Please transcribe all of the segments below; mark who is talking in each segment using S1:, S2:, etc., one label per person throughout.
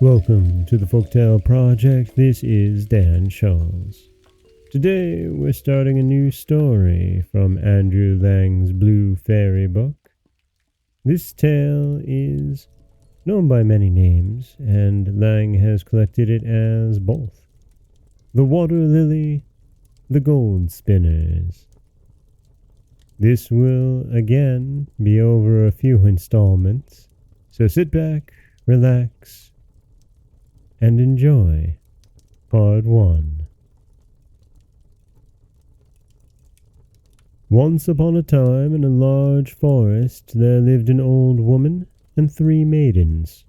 S1: Welcome to the Folktale Project. This is Dan Scholz. Today we're starting a new story from Andrew Lang's Blue Fairy book. This tale is known by many names, and Lang has collected it as both The Water Lily, The Gold Spinners. This will, again, be over a few installments, so sit back, relax, and enjoy Part 1. Once upon a time, in a large forest, there lived an old woman and 3 maidens.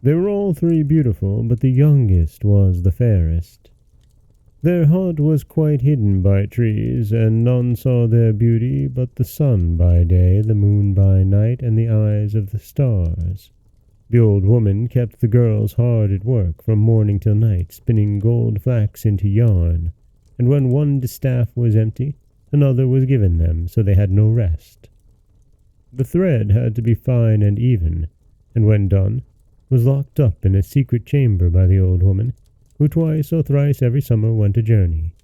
S1: They were all 3 beautiful, but the youngest was the fairest. Their hut was quite hidden by trees, and none saw their beauty but the sun by day, the moon by night, and the eyes of the stars. The old woman kept the girls hard at work from morning till night, spinning gold flax into yarn, and when one distaff was empty, another was given them, so they had no rest. The thread had to be fine and even, and when done, was locked up in a secret chamber by the old woman, who twice or thrice every summer went a journey.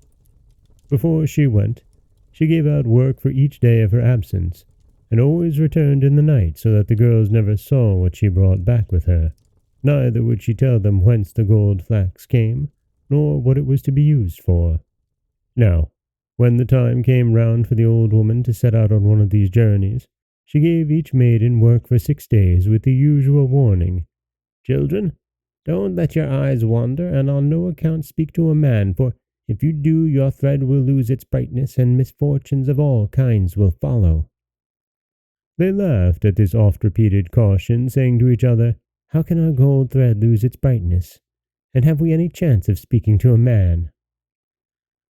S1: Before she went, she gave out work for each day of her absence, and always returned in the night, so that the girls never saw what she brought back with her. Neither would she tell them whence the gold flax came, nor what it was to be used for. Now, when the time came round for the old woman to set out on one of these journeys, she gave each maiden work for 6 days, with the usual warning, "Children, don't let your eyes wander, and on no account speak to a man, for if you do, your thread will lose its brightness, and misfortunes of all kinds will follow." They laughed at this oft-repeated caution, saying to each other, "How can our gold thread lose its brightness? And have we any chance of speaking to a man?"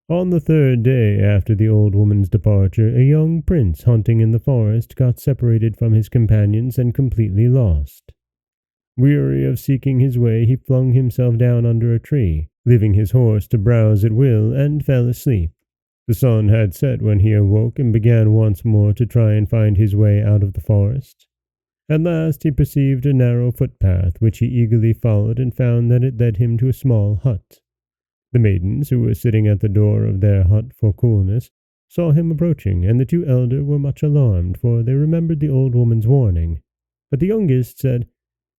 S1: On the 3rd day after the old woman's departure, a young prince hunting in the forest got separated from his companions and completely lost. Weary of seeking his way, he flung himself down under a tree, leaving his horse to browse at will, and fell asleep. The sun had set when he awoke and began once more to try and find his way out of the forest. At last he perceived a narrow footpath, which he eagerly followed, and found that it led him to a small hut. The maidens, who were sitting at the door of their hut for coolness, saw him approaching, and the 2 elder were much alarmed, for they remembered the old woman's warning. But the youngest said,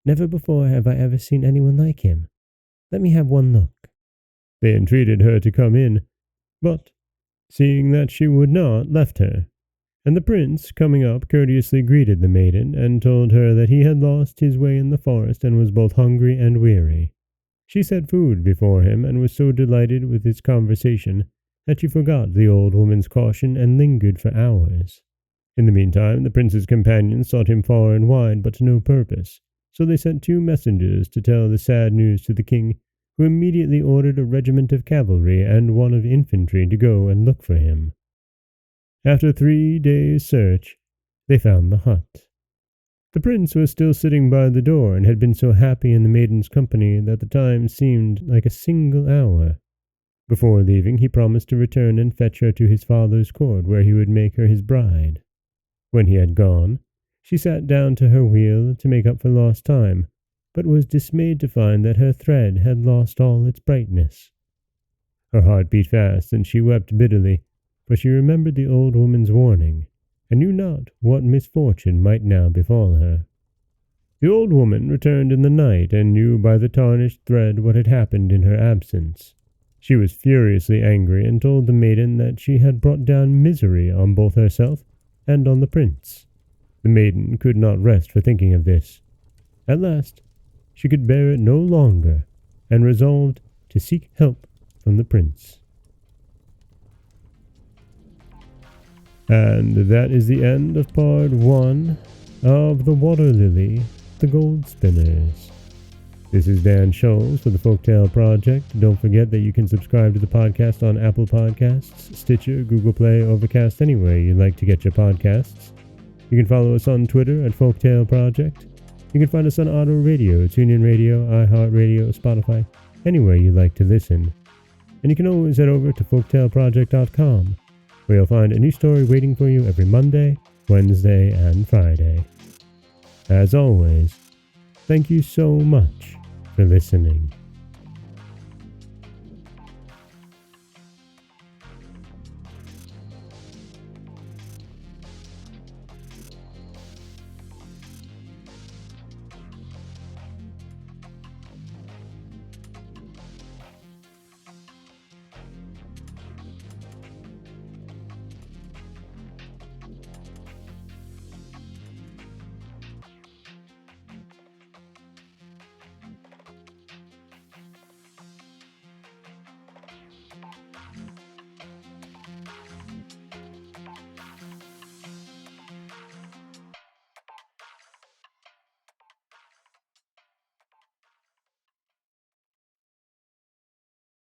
S1: "Never before have I ever seen anyone like him. Let me have one look." They entreated her to come in, but, seeing that she would not, left her. And the prince, coming up, courteously greeted the maiden, and told her that he had lost his way in the forest, and was both hungry and weary. She set food before him, and was so delighted with his conversation that she forgot the old woman's caution, and lingered for hours. In the meantime, the prince's companions sought him far and wide, but to no purpose. So they sent 2 messengers to tell the sad news to the king, who immediately ordered a regiment of cavalry and 1 of infantry to go and look for him. After 3 days' search, they found the hut. The prince was still sitting by the door, and had been so happy in the maiden's company that the time seemed like a single hour. Before leaving, he promised to return and fetch her to his father's court, where he would make her his bride. When he had gone, she sat down to her wheel to make up for lost time, but was dismayed to find that her thread had lost all its brightness. Her heart beat fast, and she wept bitterly, for she remembered the old woman's warning, and knew not what misfortune might now befall her. The old woman returned in the night, and knew by the tarnished thread what had happened in her absence. She was furiously angry, and told the maiden that she had brought down misery on both herself and on the prince. The maiden could not rest for thinking of this. At last, she could bear it no longer, and resolved to seek help from the prince. And that is the end of Part 1 of The Water Lily, The Gold Spinners. This is Dan Scholz for the Folktale Project. Don't forget that you can subscribe to the podcast on Apple Podcasts, Stitcher, Google Play, Overcast, anywhere you like to get your podcasts. You can follow us on Twitter at Folktale Project. You can find us on Auto Radio, TuneIn Radio, iHeartRadio, Spotify, anywhere you like to listen. And you can always head over to folktaleproject.com, where you'll find a new story waiting for you every Monday, Wednesday, and Friday. As always, thank you so much for listening.